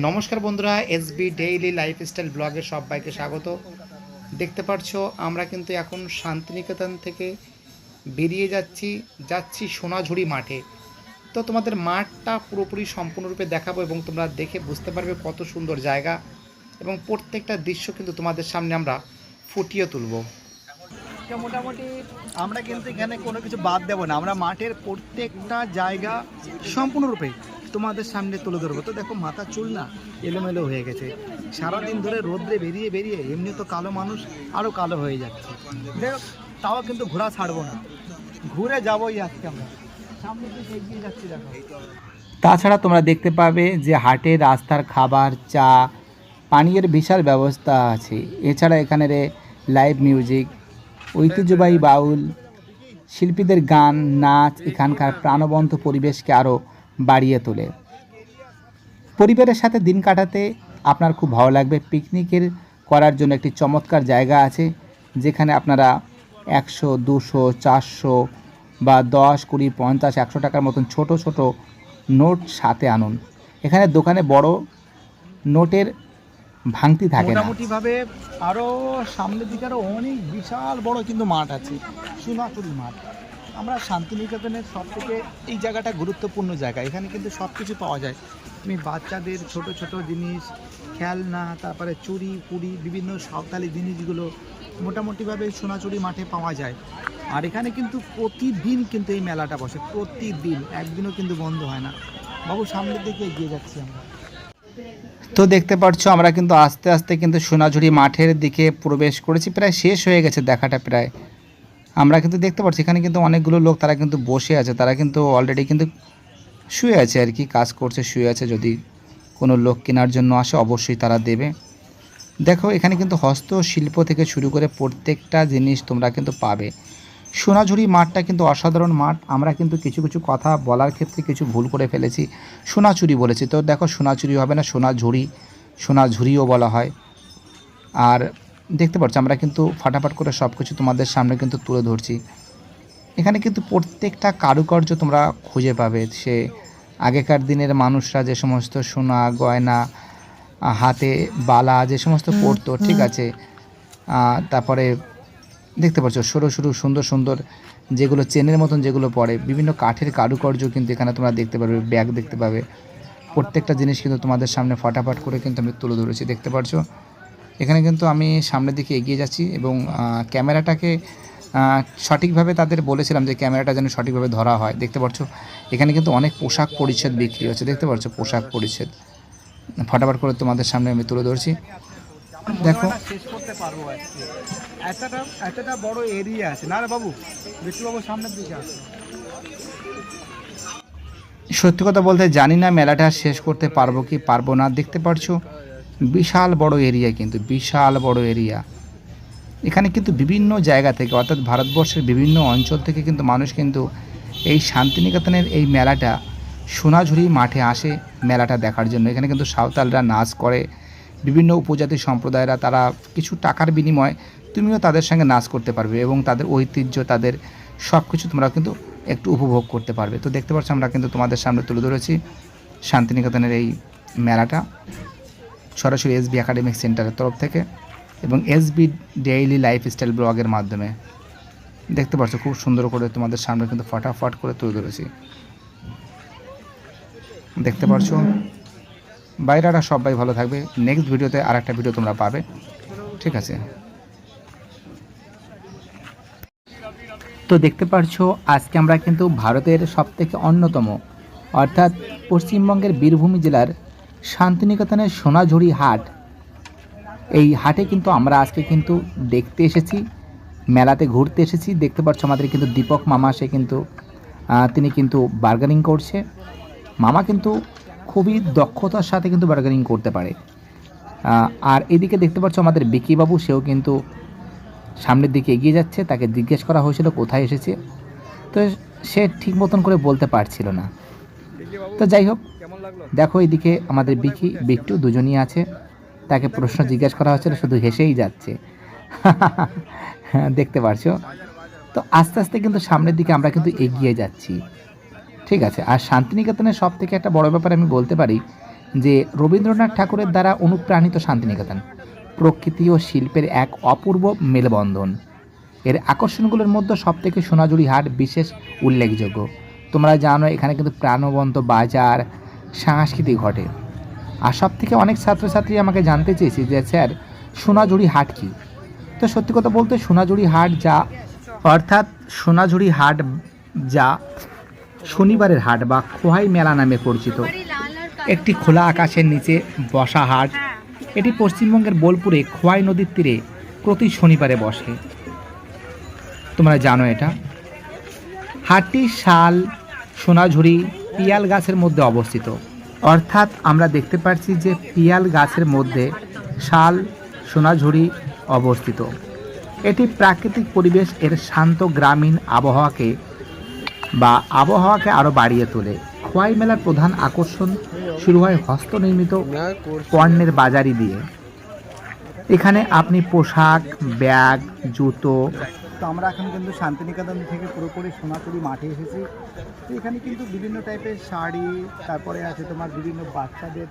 নমস্কার বন্ধুরা, SB daily lifestyle ব্লগে সবাইকে স্বাগত। দেখতে পাচ্ছো আমরা কিন্তু এখন শান্তিনিকেতন থেকে বেরিয়ে যাচ্ছি সোনাঝুরি মাঠে। তো তোমাদের মাঠটা পুরোপুরি সম্পূর্ণরূপে দেখাবো এবং তোমরা দেখে বুঝতে পারবে কত সুন্দর জায়গা এবং প্রত্যেকটা দৃশ্য কিন্তু তোমাদের সামনে আমরা ফুটিয়ে তুলব। মোটামুটি আমরা কিন্তু এখানে কোনো কিছু বাদ দেব না, আমরা মাঠের প্রত্যেকটা জায়গা সম্পূর্ণরূপে তোমাদের সামনে তুলে ধরবো। তো দেখো মাথা চুল না এলোমেলো হয়ে গেছে, সারাদিন ধরে রোদ্রে বেরিয়ে বেরিয়ে এমনি তো কালো মানুষ আরও কালো হয়ে যাচ্ছে। দেখো তাও কিন্তু ঘোরা ছাড়বো না, ঘুরে যাবোই আজকে আমরা, সামনে দিকে এগিয়ে যাচ্ছি। দেখো তাছাড়া তোমরা দেখতে পাবে যে হাটে রাস্তার খাবার, চা, পানীয়ের বিশাল ব্যবস্থা আছে। এছাড়া এখানে লাইভ মিউজিক, ঐতিহ্যবাহী বাউল শিল্পীদের গান, নাচ এখানকার প্রাণবন্ত পরিবেশকে আরও বাড়িয়ে তোলে। পরিবারের সাথে দিন কাটাতে আপনার খুব ভালো লাগবে। পিকনিকের করার জন্য একটি চমৎকার জায়গা আছে, যেখানে আপনারা 100, 200, 400 বা 10, 20, 50, 100 টাকার মতন ছোট ছোট নোট সাথে আনুন। এখানে দোকানে বড় নোটের ভাঙতি থাকে না। মোটামুটিভাবে আরও সামনের দিকে আরও অনেক বিশাল বড় কিন্তু মাঠ আছে, সোনাচুরি মাঠ। আমরা শান্তিনিকেতনের সব থেকে এই জায়গাটা গুরুত্বপূর্ণ জায়গা, এখানে কিন্তু সব কিছু পাওয়া যায়। তুমি বাচ্চাদের ছোট ছোট জিনিস, খেলনা, তারপরে চুড়ি পুড়ি, বিভিন্ন সাঁওতালি জিনিসগুলো মোটামুটিভাবে সোনাচুরি মাঠে পাওয়া যায়। আর এখানে কিন্তু প্রতিদিন কিন্তু এই মেলাটা বসে, প্রতিদিন, একদিনও কিন্তু বন্ধ হয় না। বাবু সামনের দিকে এগিয়ে যাচ্ছি আমরা। তো দেখতে পাচ্ছ আমরা কিন্তু আস্তে আস্তে কিন্তু সোনাঝুরি মাঠের দিকে প্রবেশ করেছি, প্রায় শেষ হয়ে গেছে দেখাটা প্রায়। আমরা কিন্তু দেখতে পাচ্ছি এখানে কিন্তু অনেকগুলো লোক তারা কিন্তু বসে আছে, তারা কিন্তু অলরেডি কিন্তু শুয়ে আছে আর কি, কাজ করছে, শুয়ে আছে। যদি কোনো লোক কেনার জন্য আসে অবশ্যই তারা দেবে। দেখো এখানে কিন্তু হস্তশিল্প থেকে শুরু করে প্রত্যেকটা জিনিস তোমরা কিন্তু পাবে। সোনাঝুরি মাঠটা কিন্তু অসাধারণ মাঠ। আমরা কিন্তু কিছু কিছু কথা বলার ক্ষেত্রে কিছু ভুল করে ফেলেছি, সোনাচুরি বলেছি। তো দেখো সোনাচুরি হবে না, সোনাঝুরি, সোনাঝুরিও বলা হয়। আর দেখতে পাচ্ছ আমরা কিন্তু ফাটাফাট করে সব কিছু তোমাদের সামনে কিন্তু তুলে ধরছি। এখানে কিন্তু প্রত্যেকটা কারুকার্য তোমরা খুঁজে পাবে। সে আগেকার দিনের মানুষরা যে সমস্ত সোনা গয়না, হাতে বালা যে সমস্ত পরতো, ঠিক আছে। তারপরে দেখতে পাচ্ছ সরু সরু সুন্দর সুন্দর যেগুলো চেনের মতন যেগুলো পরে, বিভিন্ন কাঠের কারুকার্য কিন্তু এখানে তোমরা দেখতে পারবে। ব্যাগ দেখতে পাবে, প্রত্যেকটা জিনিস কিন্তু তোমাদের সামনে ফটাফট করে কিন্তু আমি তুলে ধরেছি। দেখতে পাচ্ছ এখানে কিন্তু আমি সামনের দিকে এগিয়ে যাচ্ছি এবং ক্যামেরাটাকে সঠিকভাবে তাদের বলেছিলাম যে ক্যামেরাটা যেন সঠিকভাবে ধরা হয়। দেখতে পাচ্ছ এখানে কিন্তু অনেক পোশাক পরিচ্ছদ বিক্রি হচ্ছে, দেখতে পাচ্ছ পোশাক পরিচ্ছদ ফটাফট করে তোমাদের সামনে আমি তুলে ধরছি। দেখো শেষ করতে পারবো আজকে, এতটা বড় এরিয়া আছে না রে বাবু? বিষ্ণুবাবু সামনের দিকে আছে। সত্যি কথা বলতে জানি না মেলাটা শেষ করতে পারবো কি পারবো না। দেখতে পাচ্ছো বিশাল বড় এরিয়া, কিন্তু বিশাল বড় এরিয়া। এখানে কিন্তু বিভিন্ন জায়গা থেকে, অর্থাৎ ভারতবর্ষের বিভিন্ন অঞ্চল থেকে কিন্তু মানুষ কিন্তু এই শান্তিনিকেতনের এই মেলাটা সোনাঝুরি মাঠে আসে মেলাটা দেখার জন্য। এখানে কিন্তু সাঁওতালরা নাচ করে, বিভিন্ন উপজাতি সম্প্রদায়রা, তারা কিছু টাকার বিনিময়ে তুমিও তাদের সঙ্গে নাচ করতে পারবে এবং তাদের ঐতিহ্য, তাদের সব কিছু তোমরা কিন্তু একটু উপভোগ করতে পারবে। তো দেখতে পাচ্ছ আমরা কিন্তু তোমাদের সামনে তুলে ধরেছি শান্তিনিকেতনের এই মেলাটা সরাসরি এসবি একাডেমিক সেন্টারের তরফ থেকে এবং এসবি ডেইলি লাইফস্টাইল ব্লগের মাধ্যমে। দেখতে পাচ্ছ খুব সুন্দর করে তোমাদের সামনে কিন্তু ফটাফট করে তুলে ধরেছি। দেখতে পাচ্ছ বাইরেটা সবাই ভালো থাকবে। নেক্সট ভিডিওতে আর একটা ভিডিও তোমরা পাবে, ঠিক আছে। তো দেখতে পাচ্ছো আজকে আমরা কিন্তু ভারতের সবথেকে অন্যতম, অর্থাৎ পশ্চিমবঙ্গের বীরভূম জেলার শান্তিনিকেতনের সোনাঝুরি হাট, এই হাটে কিন্তু আমরা আজকে কিন্তু দেখতে এসেছি, মেলাতে ঘুরতে এসেছি। দেখতে পাচ্ছ আমাদের কিন্তু দীপক মামা, সে কিন্তু তিনি কিন্তু বার্গেনিং করছে। মামা কিন্তু খুবই দক্ষতার সাথে কিন্তু বার্গেনিং করতে পারে। আর এদিকে দেখতে পাচ্ছ আমাদের বিকি বাবু, সেও কিন্তু সামনের দিকে এগিয়ে যাচ্ছে। তাকে জিজ্ঞেস করা হয়েছিল কোথায় এসেছে, তো সে ঠিক মতন করে বলতে পারছিল না। তো যাই হোক, দেখো এদিকে আমাদের বিট্টু দুজনই আছে, তাকে প্রশ্ন জিজ্ঞেস করা হচ্ছিল, শুধু হেসেই যাচ্ছে। দেখতে পারছো। তো আস্তে আস্তে কিন্তু সামনের দিকে আমরা কিন্তু এগিয়ে যাচ্ছি, ঠিক আছে। আর শান্তিনিকেতনের সব থেকে একটা বড় ব্যাপার আমি বলতে পারি যে রবীন্দ্রনাথ ঠাকুরের দ্বারা অনুপ্রাণিত শান্তিনিকেতন প্রকৃতি ও শিল্পের এক অপূর্ব মেলবন্ধন। এর আকর্ষণগুলোর মধ্যে সবথেকে সোনাঝুরি হাট বিশেষ উল্লেখযোগ্য। তোমরা জানো এখানে কিন্তু প্রাণবন্ত বাজার সাংস্কৃতিক ঘটে। আর সব থেকে অনেক ছাত্রছাত্রী আমাকে জানতে চেয়েছে যে স্যার সোনাঝুরি হাট কী। তো সত্যি কথা বলতে সোনাঝুরি হাট যা শনিবারের হাট বা খোয়াই মেলা নামে পরিচিত, একটি খোলা আকাশের নিচে বসা হাট। এটি পশ্চিমবঙ্গের বোলপুরে খোয়াই নদীর তীরে প্রতি শনিবারে বসে। তোমরা জানো এটা। হাটটি শাল, সোনাঝুরি, পিয়াল গাছের মধ্যে অবস্থিত। অর্থাৎ আমরা দেখতে পাচ্ছি যে পিয়াল গাছের মধ্যে শাল, সোনাঝুরি অবস্থিত। এটি প্রাকৃতিক পরিবেশ এর শান্ত গ্রামীণ আবহাওয়াকে আরও বাড়িয়ে তোলে। খোয়াই মেলার প্রধান আকর্ষণ শুরু হয় হস্তনির্মিত পণ্যের বাজারি দিয়ে। এখানে আপনি পোশাক, ব্যাগ, জুতো। তো আমরা এখন কিন্তু শান্তিনিকেতন থেকে পুরোপুরি সোনাঝুরি মাঠে এসেছি। তো এখানে কিন্তু বিভিন্ন টাইপের শাড়ি, তারপরে আছে তোমার বিভিন্ন বাচ্চাদের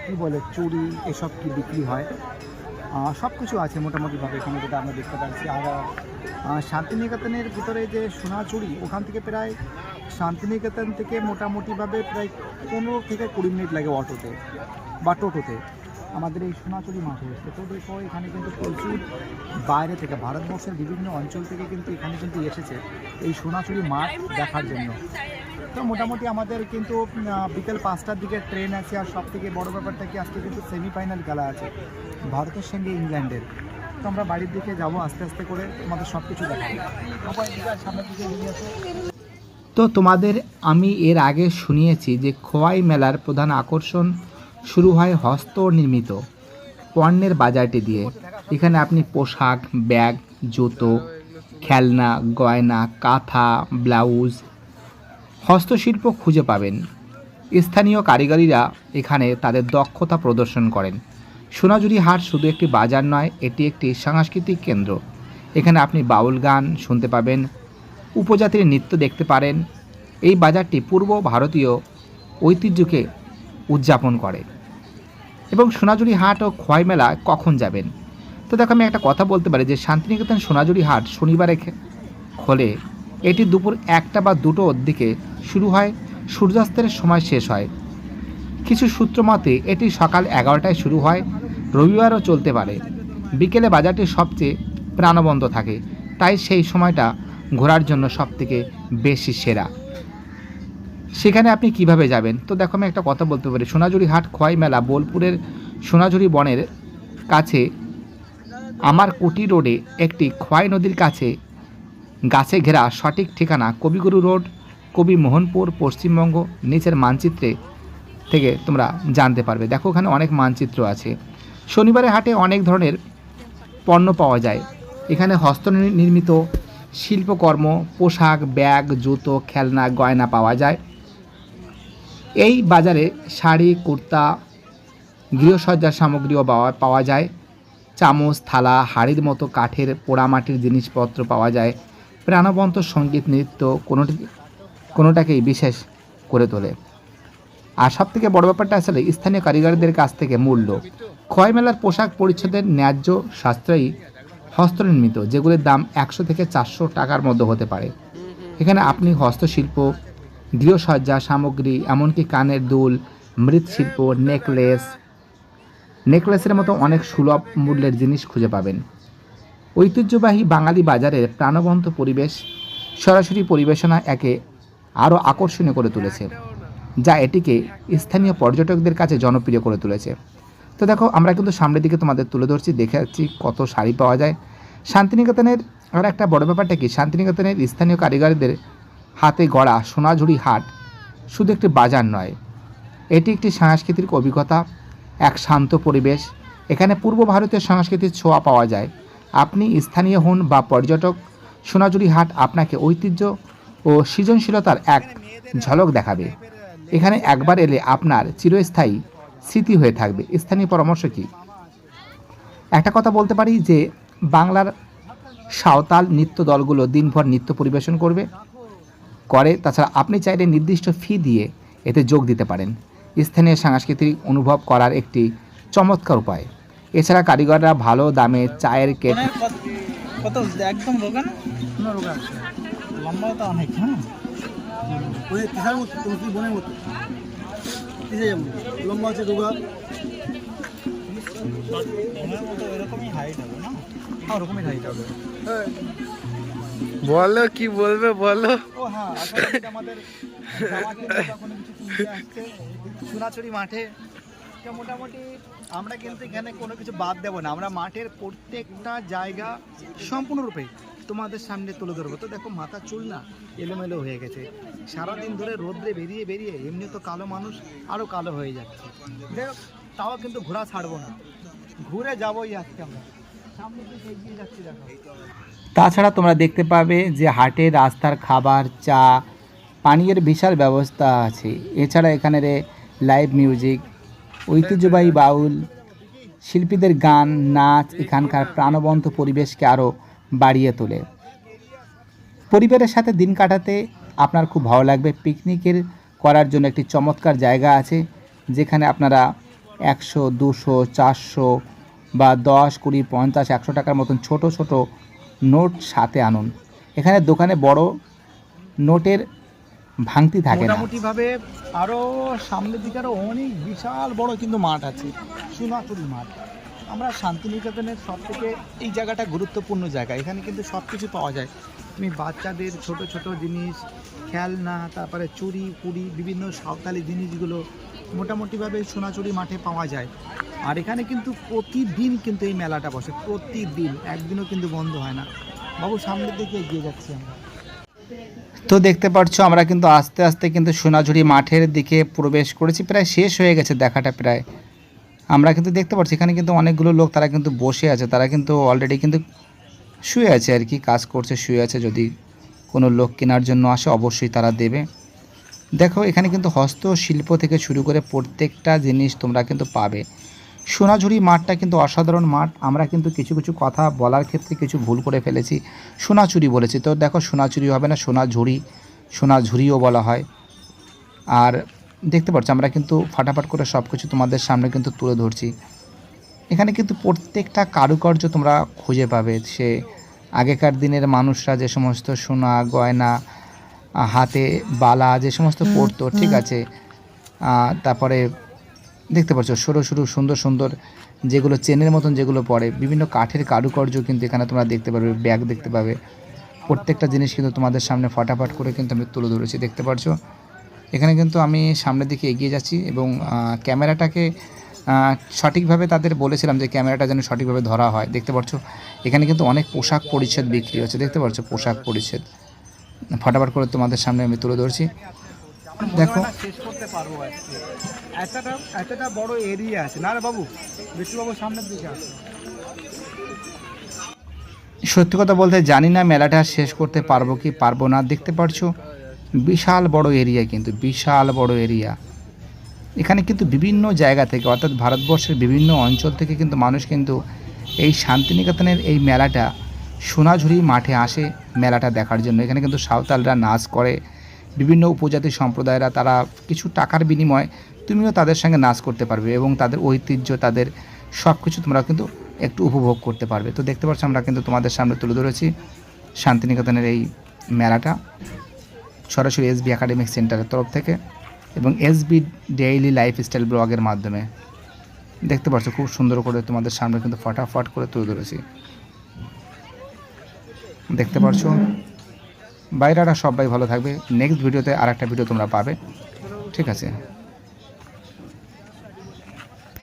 কী বলে চুড়ি, এসব কি বিক্রি হয়, সব কিছু আছে মোটামুটিভাবে এখানে, যেটা আমরা দেখতে পাচ্ছি। আর শান্তিনিকেতনের ভিতরে যে সোনাঝুরি, ওখান থেকে প্রায় শান্তিনিকেতন থেকে মোটামুটিভাবে প্রায় 15 থেকে 20 মিনিট লাগে অটোতে বা টোটোতে আমাদের এই সোনাঝুরি মাঠে এসছে। তো দেখো এখানে কিন্তু প্রচুর বাইরে থেকে, ভারতবর্ষের বিভিন্ন অঞ্চল থেকে কিন্তু এখানে কিন্তু এসেছে এই সোনাঝুরি মাঠ দেখার জন্য। তো মোটামুটি আমাদের কিন্তু বিকেল 5টার দিকে ট্রেন আছে। আর সব থেকে বড়ো ব্যাপারটা কি, আজকে কিন্তু সেমিফাইনাল খেলা আছে ভারতের সঙ্গে ইংল্যান্ডের। তো আমরা বাড়ির দিকে যাব আস্তে আস্তে করে, তোমাদের সব কিছু দেখাবো। সামনের দিকে এগিয়ে আসো। তো তোমাদের আমি এর আগে শুনিয়েছি যে খোয়াই মেলার প্রধান আকর্ষণ শুরু হয় হস্ত নির্মিত পণ্যের বাজারটি দিয়ে। এখানে আপনি পোশাক, ব্যাগ, জুতো, খেলনা, গয়না, কাঁথা, ব্লাউজ, হস্তশিল্প খুঁজে পাবেন। স্থানীয় কারিগরিরা এখানে তাদের দক্ষতা প্রদর্শন করেন। সোনাঝুরি হাট শুধু একটি বাজার নয়, এটি একটি সাংস্কৃতিক কেন্দ্র। এখানে আপনি বাউল গান শুনতে পাবেন, উপজাতির নৃত্য দেখতে পারেন। এই বাজারটি পূর্ব ভারতীয় ঐতিহ্যকে উদযাপন করে। এবং সোনাঝুরি হাট ও খোয়াই মেলা কখন যাবেন? তো দেখো আমি একটা কথা বলতে পারি যে শান্তিনিকেতন সোনাঝুরি হাট শনিবারে খোলে। এটি দুপুর 1টা বা 2টোর দিকে শুরু হয়, সূর্যাস্তের সময় শেষ হয়। কিছু সূত্র মতে এটি সকাল 11টায় শুরু হয়, রবিবারও চলতে পারে। বিকেলে বাজারটি সবচেয়ে প্রাণবন্ত থাকে, তাই সেই সময়টা ঘোরার জন্য সবথেকে বেশি সেরা। সেখানে আপনি কিভাবে যাবেন? তো দেখো আমি একটা কথা বলতে পারি, সোনাঝুরি হাট খোয়াই মেলা বোলপুরের সোনাঝুরি বনের কাছে আমার কুটি রোডে একটি খোয়াই নদীর কাছে গাছে ঘেরা সঠিক ঠিকানা কবিগুরু রোড, কবি মোহনপুর, পশ্চিমবঙ্গ। নিচের মানচিত্রে থেকে তোমরা জানতে পারবে। দেখো ওখানে অনেক মানচিত্র আছে। শনিবারে হাটে অনেক ধরনের পণ্য পাওয়া যায়। এখানে হস্ত নির্মিত শিল্পকর্ম, পোশাক, ব্যাগ, জুতো, খেলনা, গয়না পাওয়া যায়। এই বাজারে শাড়ি, কুর্তা, গৃহসজ্জার সামগ্রীও পাওয়া যায়। চামচ, থালা, হাঁড়ির মতো কাঠের পোড়ামাটির জিনিসপত্র পাওয়া যায়। প্রাণবন্ত সঙ্গীত, নৃত্য কোনোটাকেই বিশেষ করে তোলে। আর সবথেকে বড় ব্যাপারটা আসলে স্থানীয় কারিগরদের কাছ থেকে মূল্য। খোয়াই মেলার পোশাক পরিচ্ছদের ন্যায্য সাশ্রয়ী হস্তনির্মিত, যেগুলির দাম 100 থেকে 400 টাকার মধ্যে হতে পারে। এখানে আপনি হস্তশিল্প, গৃহসজ্জা সামগ্রী, এমনকি কানের দুল, মৃৎশিল্প, নেকলেসের মতো অনেক সুলভ মূল্যের জিনিস খুঁজে পাবেন। ঐতিহ্যবাহী বাঙালি বাজারের প্রাণবন্ত পরিবেশ সরাসরি পরিবেশনা একে আরও আকর্ষণীয় করে তুলেছে, যা এটিকে স্থানীয় পর্যটকদের কাছে জনপ্রিয় করে তুলেছে। তো দেখো আমরা কিন্তু সামনের দিকে তোমাদের তুলে ধরছি, দেখে যাচ্ছি কত শাড়ি পাওয়া যায় শান্তিনিকেতনের। আর একটা বড় ব্যাপারটা কি, শান্তিনিকেতনের স্থানীয় কারিগরদের হাতে গড়া সোনাঝুরি হাট শুধু একটি বাজার নয়, এটি একটি সাংস্কৃতিক অভিজ্ঞতা, এক শান্ত পরিবেশ। এখানে পূর্ব ভারতীয় সংস্কৃতির ছোঁয়া পাওয়া যায়। আপনি স্থানীয় হন বা পর্যটক, সোনাঝুরি হাট আপনাকে ঐতিহ্য ও সৃজনশীলতার এক ঝলক দেখাবে। এখানে একবার এলে আপনার চিরস্থায়ী স্মৃতি হয়ে থাকবে। স্থানীয় পরামর্শ কি? একটা কথা বলতে পারি যে বাংলার সাঁওতাল নৃত্য দলগুলো দিনভর নৃত্য পরিবেশন করে। তাছাড়া আপনি চাইলে নির্দিষ্ট ফি দিয়ে এতে যোগ দিতে পারেন। স্থানীয় সাংস্কৃতিক অনুভব করার একটি চমৎকার উপায়। এছাড়া কারিগররা ভালো দামে চায়ের কেটলি কত একদম রোগা না? কোনো রোগা আছে, লম্বা তো অনেক। হ্যাঁ, ওই কিসার মতো তুলসী বনের মতো কিসে যেমন লম্বা আছে রোগা বনের মতো এরকমই হাইট হবে না? হ্যাঁ, ওরকমই হাইট হবে। বলো কি বলবে বলো। ও হ্যাঁ, আসলে এটা আমাদের জামা কিনতে বা কোনো কিছু কিনতে আসছে সোনাঝুরি মাঠে। তো মোটামুটি আমরা কিন্তু এখানে কোনো কিছু বাদ দেবো না, আমরা মাঠের প্রত্যেকটা জায়গা সম্পূর্ণরূপে তোমাদের সামনে তুলে ধরবো। তো দেখো, মাথা চুল না এলোমেলো হয়ে গেছে, সারাদিন ধরে রোদ্রে বেরিয়ে বেরিয়ে এমনি তো কালো মানুষ আরও কালো হয়ে যাচ্ছে। দেখো, তাও কিন্তু ঘোরা ছাড়বো না, ঘুরে যাবোই আজকে আমরা, সামনে দিকে এগিয়ে যাচ্ছি। দেখো, তাছাড়া তোমরা দেখতে পাবে যে হাটে রাস্তার খাবার, চা, পানীয়ের বিশাল ব্যবস্থা আছে। এছাড়া এখানের লাইভ মিউজিক, ঐতিহ্যবাহী বাউল শিল্পীদের গান, নাচ এখানকার প্রাণবন্ত পরিবেশকে আরও বাড়িয়ে তোলে। পরিবারের সাথে দিন কাটাতে আপনার খুব ভালো লাগবে। পিকনিকের করার জন্য একটি চমৎকার জায়গা আছে, যেখানে আপনারা 100, 200, 400 বা 10, 20, 50, 100 টাকার মতন ছোট ছোট নোট সাথে আনুন। এখানে দোকানে বড় নোটের ভাঙতি থাকে না। মোটামুটিভাবে আরও সামনের দিকে আরও অনেক বিশাল বড় কিন্তু মাঠ আছে, সোনাঝুরি মাঠ। আমরা শান্তিনিকেতনের সব থেকে এই জায়গাটা গুরুত্বপূর্ণ জায়গা, এখানে কিন্তু সব কিছু পাওয়া যায়। তুমি বাচ্চাদের ছোট ছোট জিনিস, খেলনা, তারপরে চুড়ি পুড়ি, বিভিন্ন সাঁওতালি জিনিসগুলো মোটামুটিভাবে সোনাঝুরি মাঠে পাওয়া যায়। আর এখানে কিন্তু প্রতিদিন কিন্তু এই মেলাটা বসে, প্রতিদিন, একদিনও কিন্তু বন্ধ হয় না। বাবু, সামনের দিকে এগিয়ে যাচ্ছি আমরা। তো দেখতে পাচ্ছো আমরা কিন্তু আস্তে আস্তে কিন্তু সোনাঝুরি মাঠের দিকে প্রবেশ করেছি, প্রায় শেষ হয়ে গেছে দেখাটা প্রায়। আমরা কিন্তু দেখতে পাচ্ছি এখানে কিন্তু অনেকগুলো লোক তারা কিন্তু বসে আছে, তারা কিন্তু অলরেডি কিন্তু শুয়ে আছে আর কি, কাজ করছে, শুয়ে আছে। যদি কোনো লোক কেনার জন্য আসে অবশ্যই তারা দেবে। দেখো, এখানে কিন্তু হস্তশিল্প থেকে শুরু করে প্রত্যেকটা জিনিস তোমরা কিন্তু পাবে। সোনাঝুরি মাঠটা কিন্তু অসাধারণ মাঠ। আমরা কিন্তু কিছু কিছু কথা বলার ক্ষেত্রে কিছু ভুল করে ফেলেছি, সোনাঝুরি বলেছি। তো দেখো, সোনাঝুরি হবে না, সোনাঝুরি, সোনাঝুরিও বলা হয়। আর দেখতে পাচ্ছ আমরা কিন্তু ফাটাফাট করে সব কিছু তোমাদের সামনে কিন্তু তুলে ধরছি। এখানে কিন্তু প্রত্যেকটা কারুকার্য তোমরা খুঁজে পাবে। সে আগেকার দিনের মানুষরা যে সমস্ত সোনা গয়না, হাতে বালা যে সমস্ত পরতো, ঠিক আছে। তারপরে দেখতে পাচ্ছ সরু সরু সুন্দর সুন্দর যেগুলো চেনের মতন যেগুলো পরে, বিভিন্ন কাঠের কারুকার্য কিন্তু এখানে তোমরা দেখতে পারবে। ব্যাগ দেখতে পাবে, প্রত্যেকটা জিনিস কিন্তু তোমাদের সামনে ফাটাফাট করে কিন্তু আমি তুলে ধরেছি। দেখতে পাচ্ছ এখানে কিন্তু আমি সামনের দিকে এগিয়ে যাচ্ছি এবং ক্যামেরাটাকে সঠিকভাবে তাদের বলেছিলাম যে ক্যামেরাটা যেন সঠিকভাবে ধরা হয়। দেখতে পাচ্ছ এখানে কিন্তু অনেক পোশাক পরিচ্ছদ বিক্রি হচ্ছে, দেখতে পাচ্ছ পোশাক পরিচ্ছদ ফাটাফাট করে তোমাদের সামনে আমি তুলে ধরছি। দেখো, শেষ করতে পারবো আজকে, এতটা বড় এরিয়া আছে না রে বাবু? বিষ্ণুবাবু, সামনের দিকে আসো। সত্যি কথা বলতে জানি না মেলাটা শেষ করতে পারবো কি পারবো না। দেখতে পাচ্ছ বিশাল বড় এরিয়া, কিন্তু বিশাল বড় এরিয়া। এখানে কিন্তু বিভিন্ন জায়গা থেকে, অর্থাৎ ভারতবর্ষের বিভিন্ন অঞ্চল থেকে কিন্তু মানুষ কিন্তু এই শান্তিনিকেতনের এই মেলাটা সোনাঝুরি মাঠে আসে মেলাটা দেখার জন্য। এখানে কিন্তু সাঁওতালরা নাচ করে, বিভিন্ন উপজাতি সম্প্রদায়রা, তারা কিছু টাকার বিনিময়ে তুমিও তাদের সঙ্গে নাচ করতে পারবে এবং তাদের ঐতিহ্য, তাদের সব কিছু তোমরা কিন্তু একটু উপভোগ করতে পারবে। তো দেখতে পাচ্ছ আমরা কিন্তু তোমাদের সামনে তুলে ধরেছি শান্তিনিকেতনের এই মেলাটা সরাসরি এসবি একাডেমিক সেন্টারের তরফ থেকে এবং এসবি ডেইলি লাইফস্টাইল ব্লগের মাধ্যমে। দেখতে পাচ্ছ খুব সুন্দর করে তোমাদের সামনে কিন্তু ফটাফট করে তুলে ধরেছি। দেখতে পাচ্ছ বাইরেরা সবাই ভালো থাকবে। নেক্সট ভিডিওতে আর একটা ভিডিও তোমরা পাবে, ঠিক আছে।